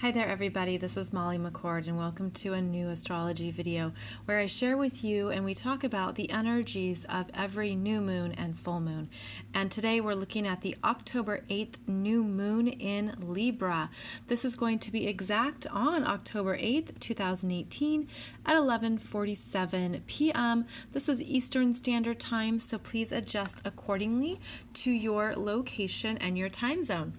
Hi there everybody, this is Molly McCord and welcome to a new astrology video where I share with you and we talk about the energies of every new moon and full moon. And today we're looking at the October 8th new moon in Libra. This is going to be exact on October 8th, 2018 at 11:47 p.m. This is Eastern Standard Time, so please adjust accordingly to your location and your time zone.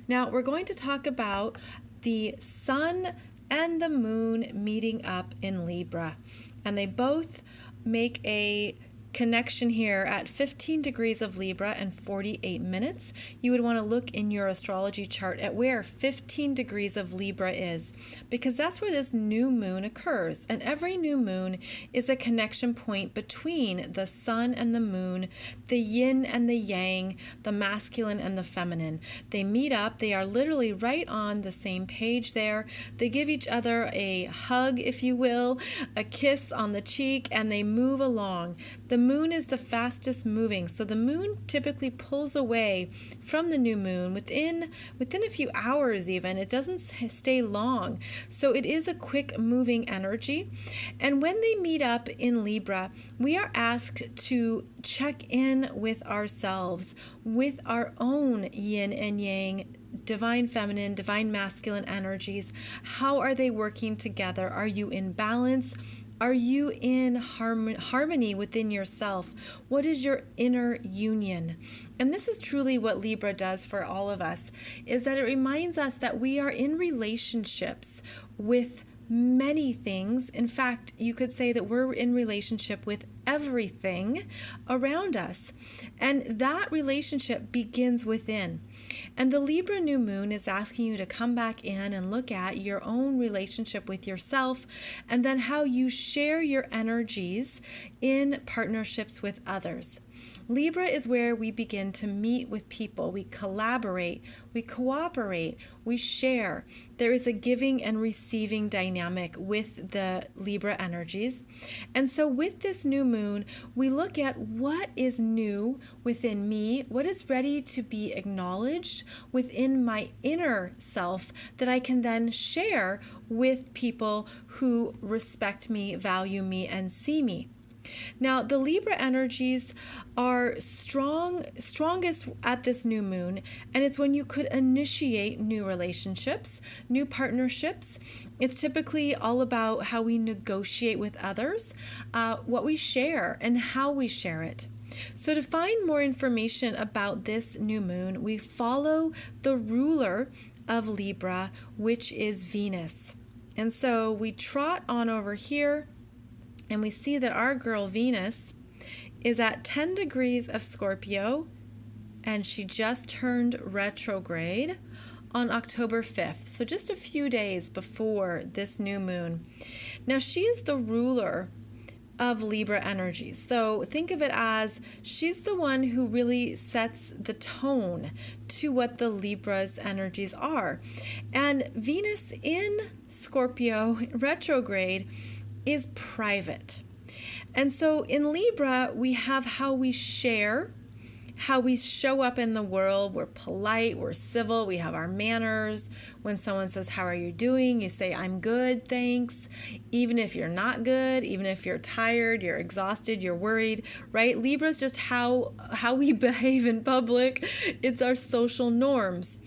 Now we're going to talk about the sun and the moon meeting up in Libra, and they both make a connection here at 15 degrees of Libra and 48 minutes. You would want to look in your astrology chart at where 15 degrees of Libra is, because that's where this new moon occurs. And every new moon is a connection point between the sun and the moon, the yin and the yang, the masculine and the feminine. They meet up. They are literally right on the same page there. They give each other a hug, if you will, a kiss on the cheek, and they move along. The moon is the fastest moving, so the moon typically pulls away from the new moon within a few hours even. It doesn't stay long, so it is a quick moving energy. And when they meet up in Libra, we are asked to check in with ourselves, with our own yin and yang, divine feminine, divine masculine energies. How are they working together? Are you in balance? Are you in harmony within yourself? What is your inner union? And this is truly what Libra does for all of us, is that it reminds us that we are in relationships with many things. In fact, you could say that we're in relationship with everything around us. And that relationship begins within. And the Libra new moon is asking you to come back in and look at your own relationship with yourself, and then how you share your energies in partnerships with others. Libra is where we begin to meet with people. We collaborate, we cooperate, we share. There is a giving and receiving dynamic with the Libra energies. And so with this new moon, we look at what is new within me, what is ready to be acknowledged within my inner self that I can then share with people who respect me, value me, and see me. Now, the Libra energies are strongest at this new moon, and it's when you could initiate new relationships, new partnerships. It's typically all about how we negotiate with others, what we share, and how we share it. So to find more information about this new moon, we follow the ruler of Libra, which is Venus. And so we trot on over here, and we see that our girl Venus is at 10 degrees of Scorpio, and she just turned retrograde on October 5th, so just a few days before this new moon. Now, she is the ruler of Libra energy. So think of it as she's the one who really sets the tone to what the Libra's energies are. And Venus in Scorpio retrograde is private. And so in Libra, we have how we share, how we show up in the world. We're polite, we're civil, we have our manners. When someone says, "How are you doing?" you say, "I'm good, thanks." Even if you're not good, even if you're tired, you're exhausted, you're worried, right? Libra's just how we behave in public. It's our social norms.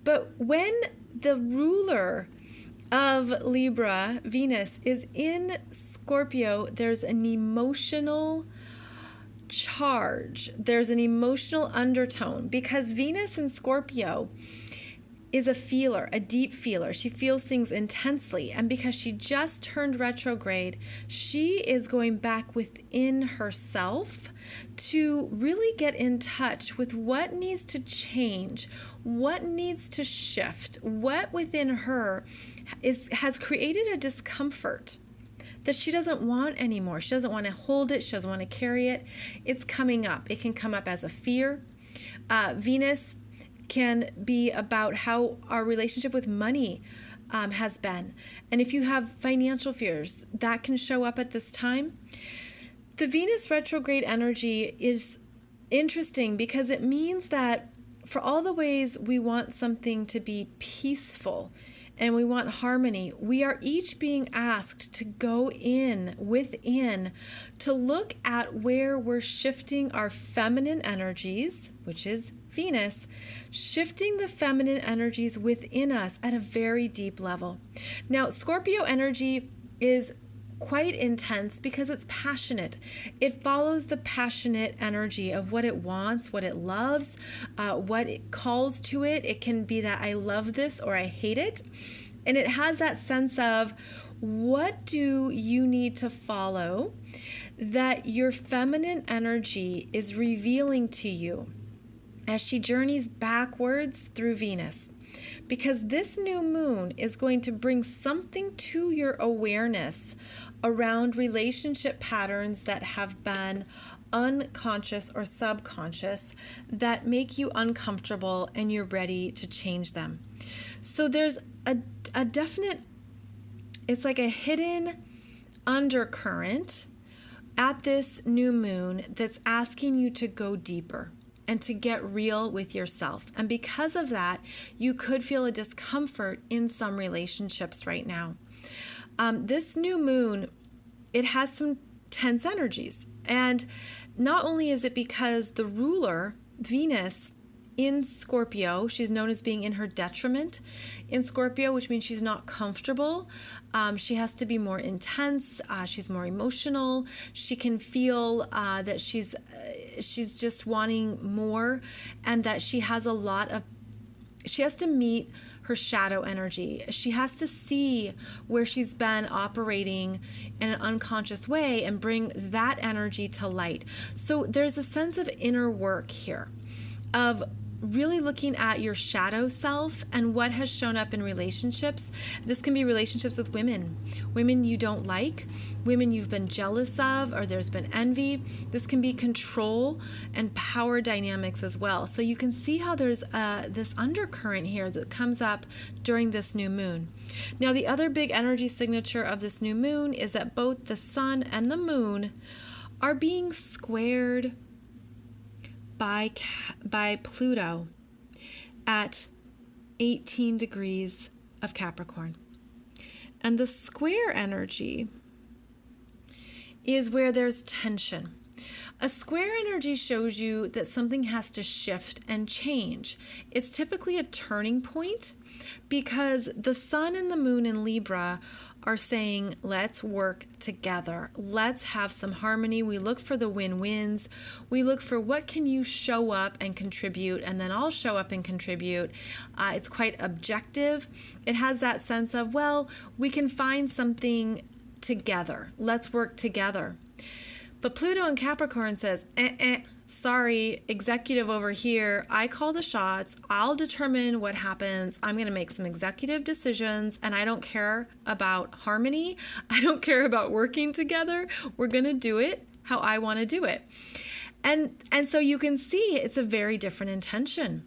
But when the ruler of Libra, Venus, is in Scorpio, there's an emotional charge. There's an emotional undertone, because Venus in Scorpio is a feeler, a deep feeler. She feels things intensely. And because she just turned retrograde, she is going back within herself to really get in touch with what needs to change, what needs to shift, what within her has created a discomfort that she doesn't want anymore. She doesn't want to hold it. She doesn't want to carry it. It's coming up. It can come up as a fear. Venus can be about how our relationship with money has been. And if you have financial fears, that can show up at this time. The Venus retrograde energy is interesting because it means that for all the ways we want something to be peaceful and we want harmony, we are each being asked to go within, to look at where we're shifting our feminine energies, which is Venus, shifting the feminine energies within us at a very deep level. Now, Scorpio energy is quite intense because it's passionate. It follows the passionate energy of what it wants, what it loves, what it calls to it. It can be that I love this or I hate it. And it has that sense of, what do you need to follow that your feminine energy is revealing to you as she journeys backwards through Venus? Because this new moon is going to bring something to your awareness around relationship patterns that have been unconscious or subconscious that make you uncomfortable, and you're ready to change them. So there's a definite, it's like a hidden undercurrent at this new moon that's asking you to go deeper and to get real with yourself. And because of that, you could feel a discomfort in some relationships right now. This new moon, it has some tense energies. And not only is it because the ruler, Venus, in Scorpio, she's known as being in her detriment in Scorpio, which means she's not comfortable. She has to be more intense. She's more emotional. She can feel that she's just wanting more, and that she has to meet her shadow energy. She has to see where she's been operating in an unconscious way and bring that energy to light. So there's a sense of inner work here, of really looking at your shadow self and what has shown up in relationships. This can be relationships with women you don't like, women you've been jealous of, or there's been envy. This can be control and power dynamics as well. So you can see how there's this undercurrent here that comes up during this new moon. Now, the other big energy signature of this new moon is that both the sun and the moon are being squared by Pluto at 18 degrees of Capricorn. And the square energy is where there's tension. A square energy shows you that something has to shift and change. It's typically a turning point because the sun and the moon in Libra are saying, let's work together. Let's have some harmony. We look for the win-wins. We look for what can you show up and contribute, and then I'll show up and contribute. It's quite objective. It has that sense of, well, we can find something together. Let's work together. But Pluto in Capricorn says, sorry, executive over here, I call the shots. I'll determine what happens. I'm going to make some executive decisions, and I don't care about harmony. I don't care about working together. We're going to do it how I want to do it. And so you can see it's a very different intention.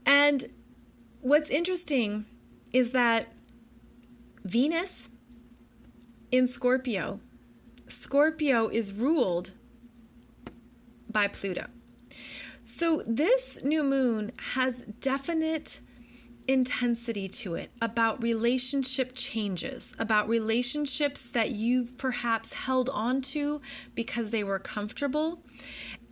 And what's interesting is that Venus in Scorpio is ruled by Pluto. So this new moon has definite intensity to it about relationship changes, about relationships that you've perhaps held on to because they were comfortable.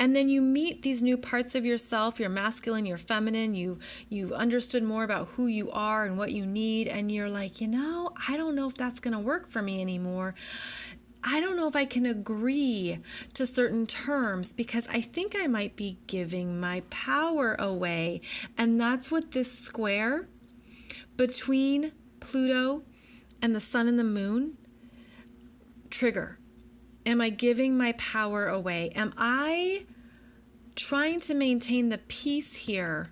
And then you meet these new parts of yourself, your masculine, your feminine, you've understood more about who you are and what you need, and you're like, I don't know if that's going to work for me anymore. I don't know if I can agree to certain terms because I think I might be giving my power away. And that's what this square between Pluto and the sun and the moon trigger. Am I giving my power away? Am I trying to maintain the peace here?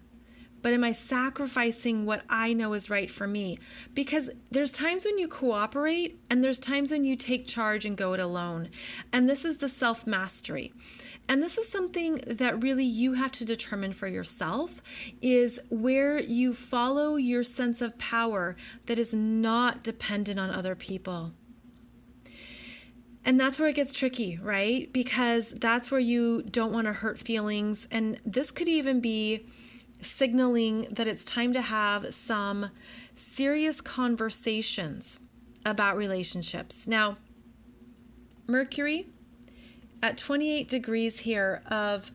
But am I sacrificing what I know is right for me? Because there's times when you cooperate and there's times when you take charge and go it alone. And this is the self-mastery. And this is something that really you have to determine for yourself, is where you follow your sense of power that is not dependent on other people. And that's where it gets tricky, right? Because that's where you don't want to hurt feelings. And this could even be signaling that it's time to have some serious conversations about relationships. Now, Mercury at 28 degrees here of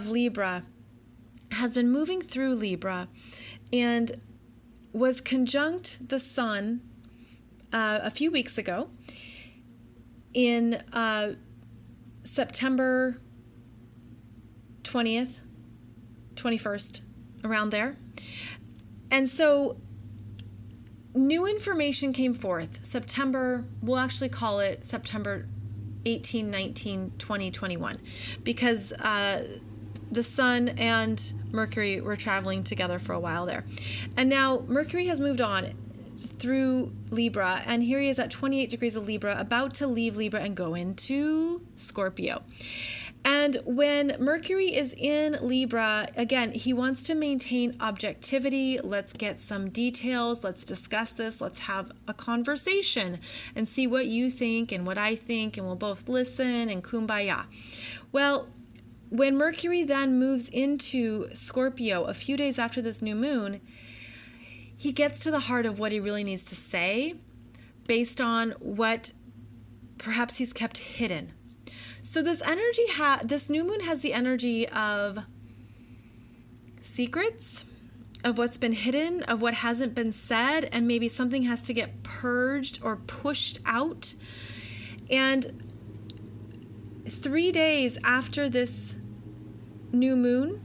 Libra has been moving through Libra and was conjunct the Sun a few weeks ago in September 20th, 21st, around there. And so new information came forth September, we'll actually call it September 18, 19, 20, 21, because the Sun and Mercury were traveling together for a while there. And now Mercury has moved on through Libra, and here he is at 28 degrees of Libra, about to leave Libra and go into Scorpio. And when Mercury is in Libra, again, he wants to maintain objectivity. Let's get some details. Let's discuss this. Let's have a conversation and see what you think and what I think, and we'll both listen and kumbaya. Well, when Mercury then moves into Scorpio a few days after this new moon, he gets to the heart of what he really needs to say based on what perhaps he's kept hidden. So this energy, this new moon has the energy of secrets, of what's been hidden, of what hasn't been said, and maybe something has to get purged or pushed out. And 3 days after this new moon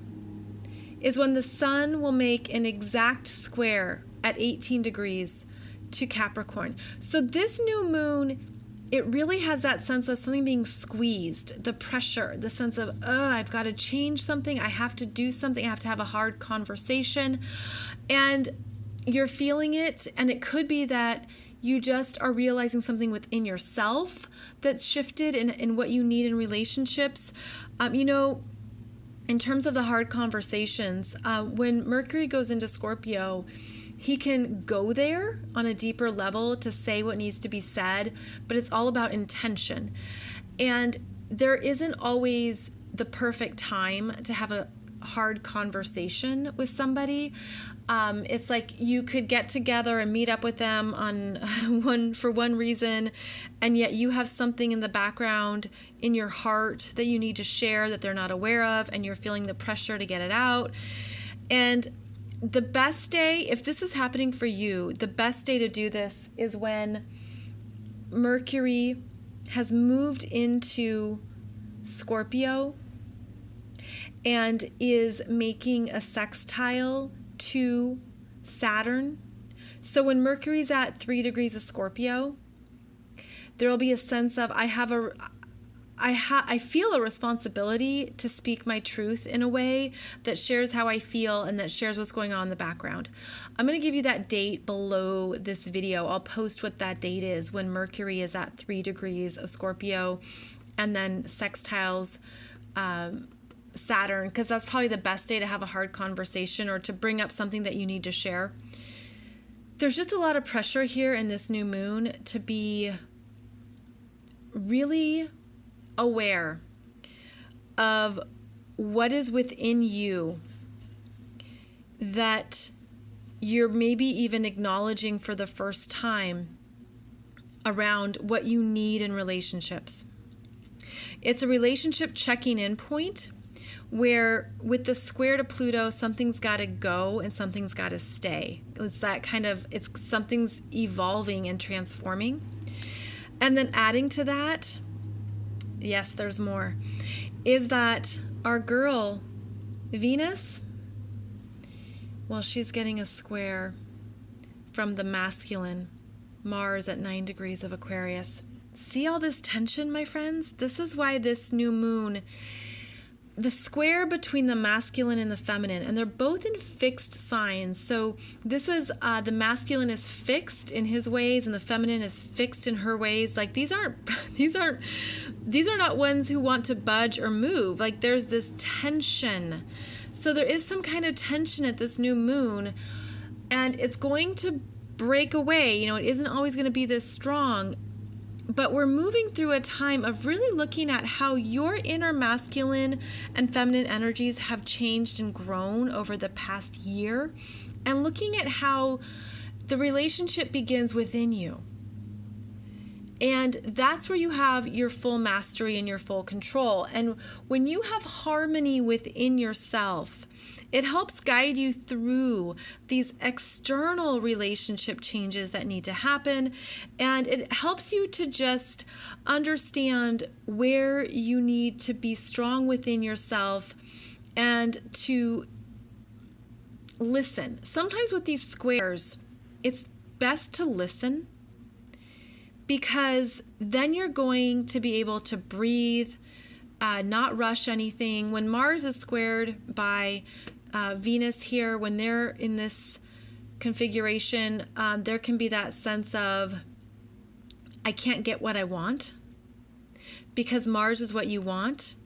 is when the Sun will make an exact square at 18 degrees to Capricorn. So this new moon, it really has that sense of something being squeezed, the pressure, the sense of, I've got to change something, I have to do something, I have to have a hard conversation. And you're feeling it, and it could be that you just are realizing something within yourself that's shifted in what you need in relationships. In terms of the hard conversations, when Mercury goes into Scorpio, he can go there on a deeper level to say what needs to be said, but it's all about intention. And there isn't always the perfect time to have a hard conversation with somebody. It's like you could get together and meet up with them for one reason, and yet you have something in the background in your heart that you need to share that they're not aware of, and you're feeling the pressure to get it out. And the best day, if this is happening for you, the best day to do this is when Mercury has moved into Scorpio and is making a sextile to Saturn. So when Mercury's at 3 degrees of Scorpio, there will be a sense of I feel a responsibility to speak my truth in a way that shares how I feel and that shares what's going on in the background. I'm going to give you that date below this video. I'll post what that date is when Mercury is at 3 degrees of Scorpio and then sextiles Saturn, because that's probably the best day to have a hard conversation or to bring up something that you need to share. There's just a lot of pressure here in this new moon to be really aware of what is within you that you're maybe even acknowledging for the first time around what you need in relationships. It's a relationship checking in point where with the square to Pluto, something's got to go and something's got to stay. It's that kind of, something's evolving and transforming. And then adding to that, yes, there's more, is that our girl, Venus, well, she's getting a square from the masculine, Mars at 9 degrees of Aquarius. See all this tension, my friends? This is why this new moon, the square between the masculine and the feminine, and they're both in fixed signs. So this is, the masculine is fixed in his ways and the feminine is fixed in her ways. Like these are not ones who want to budge or move. Like there's this tension. So there is some kind of tension at this new moon, and it's going to break away. It isn't always going to be this strong. But we're moving through a time of really looking at how your inner masculine and feminine energies have changed and grown over the past year, and looking at how the relationship begins within you. And that's where you have your full mastery and your full control. And when you have harmony within yourself, it helps guide you through these external relationship changes that need to happen. And it helps you to just understand where you need to be strong within yourself and to listen. Sometimes with these squares, it's best to listen, because then you're going to be able to breathe, not rush anything. When Mars is squared by Venus here, when they're in this configuration, there can be that sense of, I can't get what I want, because Mars is what you want,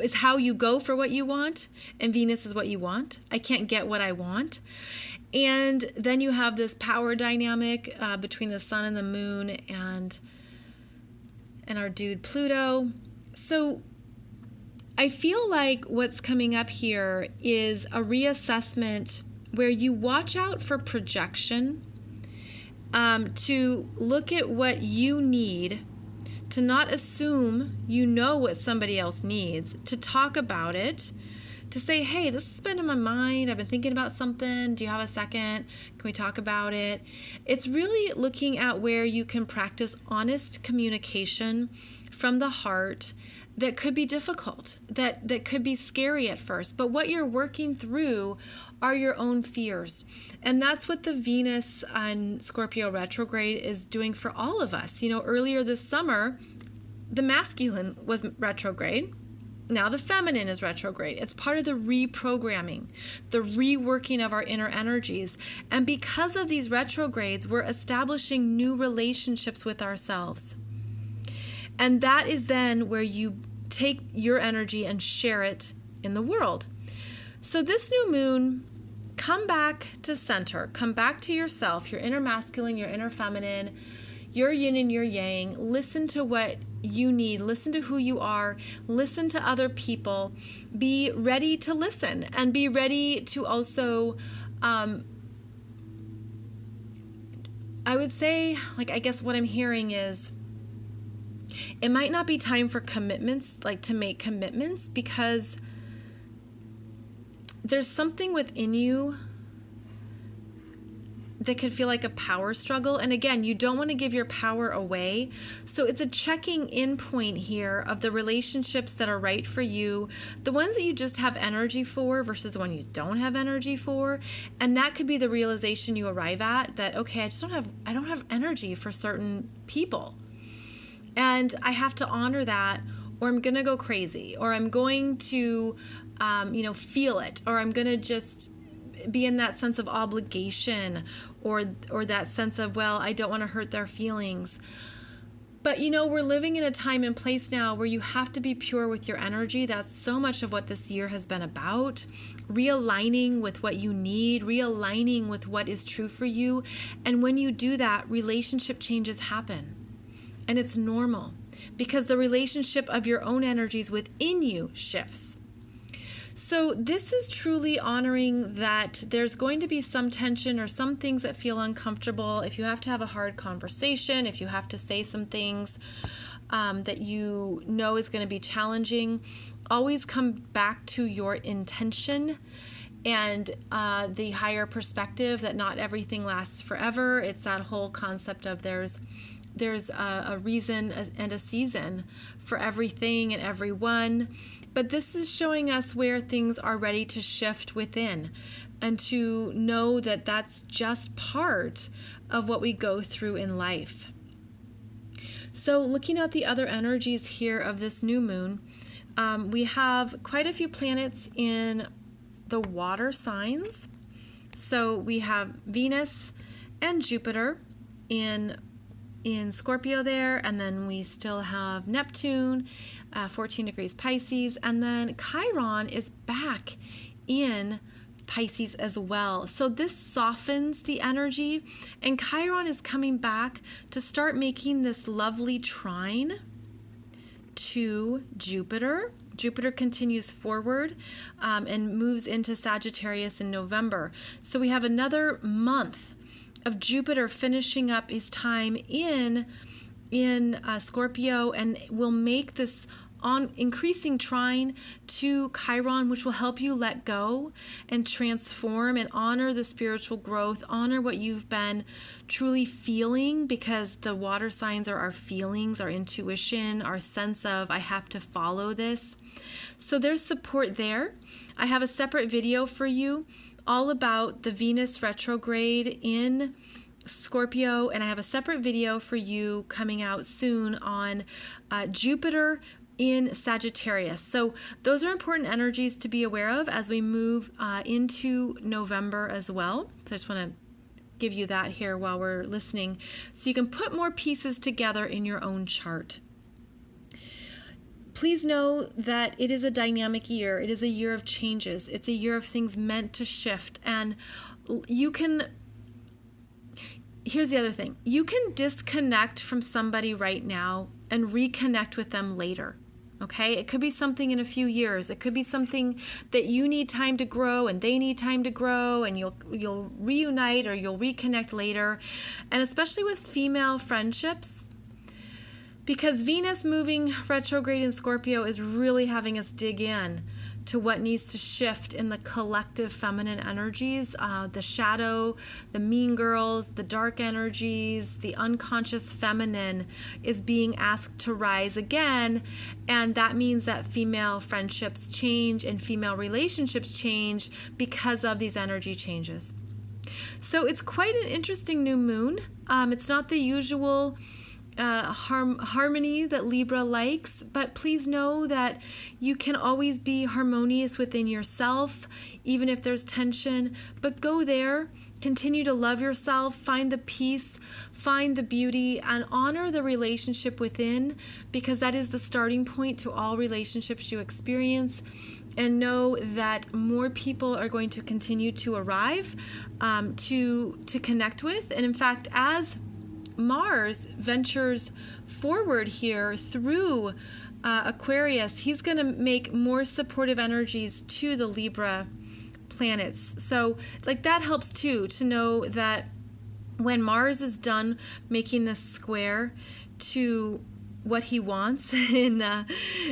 is how you go for what you want, and Venus is what you want. I can't get what I want. And then you have this power dynamic between the sun and the moon and our dude Pluto. So I feel like what's coming up here is a reassessment where you watch out for projection, to look at what you need, to not assume you know what somebody else needs, to talk about it, to say, hey, this has been in my mind. I've been thinking about something. Do you have a second? Can we talk about it? It's really looking at where you can practice honest communication from the heart that could be difficult, that could be scary at first. But what you're working through are your own fears. And that's what the Venus on Scorpio retrograde is doing for all of us. You know, earlier this summer, the masculine was retrograde. Now the feminine is retrograde. It's part of the reprogramming, the reworking of our inner energies. And because of these retrogrades, we're establishing new relationships with ourselves. And that is then where you take your energy and share it in the world. So this new moon, come back to center. Come back to yourself, your inner masculine, your inner feminine, your yin and your yang. Listen to what you need. Listen to who you are. Listen to other people. Be ready to listen and be ready to also, I would say, I guess what I'm hearing is, it might not be time for commitments, to make commitments, because there's something within you that could feel like a power struggle. And again, you don't want to give your power away. So it's a checking in point here of the relationships that are right for you, the ones that you just have energy for versus the one you don't have energy for. And that could be the realization you arrive at, that, okay, I don't have energy for certain people. And I have to honor that, or I'm going to go crazy, or I'm going to, feel it, or I'm going to just be in that sense of obligation, or that sense of, well, I don't want to hurt their feelings. But, we're living in a time and place now where you have to be pure with your energy. That's so much of what this year has been about. Realigning with what you need, realigning with what is true for you. And when you do that, relationship changes happen. And it's normal, because the relationship of your own energies within you shifts. So this is truly honoring that there's going to be some tension or some things that feel uncomfortable. If you have to have a hard conversation, if you have to say some things that you know is going to be challenging, always come back to your intention and the higher perspective that not everything lasts forever. It's that whole concept of there's a reason and a season for everything and everyone. But this is showing us where things are ready to shift within, and to know that that's just part of what we go through in life. So looking at the other energies here of this new moon, we have quite a few planets in the water signs. So we have Venus and Jupiter in Scorpio there, and then we still have Neptune, 14 degrees Pisces, and then Chiron is back in Pisces as well. So this softens the energy, and Chiron is coming back to start making this lovely trine to Jupiter. Jupiter continues forward and moves into Sagittarius in November. So we have another month of Jupiter finishing up his time in Scorpio, and will make this on increasing trine to Chiron, which will help you let go and transform and honor the spiritual growth, honor what you've been truly feeling, because the water signs are our feelings, our intuition, our sense of, I have to follow this. So there's support there. I have a separate video for you all about the Venus retrograde in Scorpio, and I have a separate video for you coming out soon on Jupiter in Sagittarius. So those are important energies to be aware of as we move into November as well. So I just want to give you that here while we're listening, so you can put more pieces together in your own chart. Please know that it is a dynamic year. It is a year of changes. It's a year of things meant to shift. And here's the other thing. You can disconnect from somebody right now and reconnect with them later. Okay? It could be something in a few years. It could be something that you need time to grow and they need time to grow, and you'll reunite or you'll reconnect later. And especially with female friendships, because Venus moving retrograde in Scorpio is really having us dig in to what needs to shift in the collective feminine energies, the shadow, the mean girls, the dark energies, the unconscious feminine is being asked to rise again. And that means that female friendships change and female relationships change because of these energy changes. So it's quite an interesting new moon. It's not the usual harmony that Libra likes, but please know that you can always be harmonious within yourself, even if there's tension. But go there, continue to love yourself, find the peace, find the beauty, and honor the relationship within, because that is the starting point to all relationships you experience. And know that more people are going to continue to arrive to connect with. And in fact, as Mars ventures forward here through Aquarius, he's going to make more supportive energies to the Libra planets. So that helps too, to know that when Mars is done making this square to what he wants in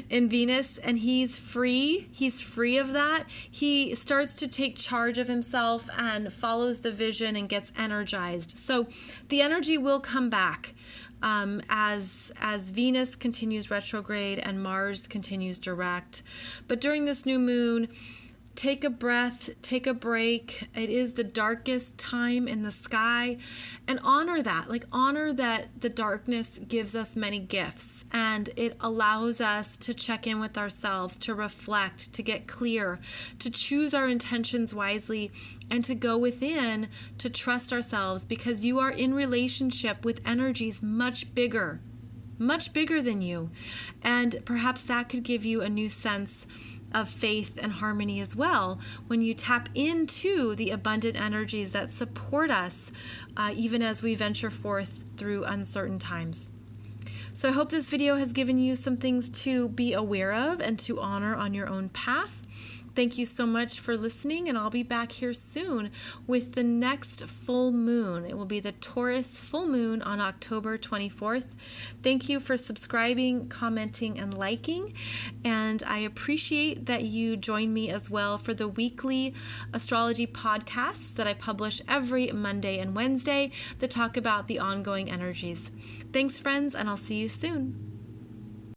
Venus, and he's free of that, he starts to take charge of himself and follows the vision and gets energized. So the energy will come back as Venus continues retrograde and Mars continues direct. But during this new moon, take a breath, take a break. It is the darkest time in the sky, and honor that. Honor that the darkness gives us many gifts, and it allows us to check in with ourselves, to reflect, to get clear, to choose our intentions wisely, and to go within, to trust ourselves, because you are in relationship with energies much bigger than you. And perhaps that could give you a new sense of faith and harmony as well, when you tap into the abundant energies that support us even as we venture forth through uncertain times. So I hope this video has given you some things to be aware of and to honor on your own path. Thank you so much for listening, and I'll be back here soon with the next full moon. It will be the Taurus full moon on October 24th. Thank you for subscribing, commenting, and liking, and I appreciate that you join me as well for the weekly astrology podcasts that I publish every Monday and Wednesday that talk about the ongoing energies. Thanks, friends, and I'll see you soon.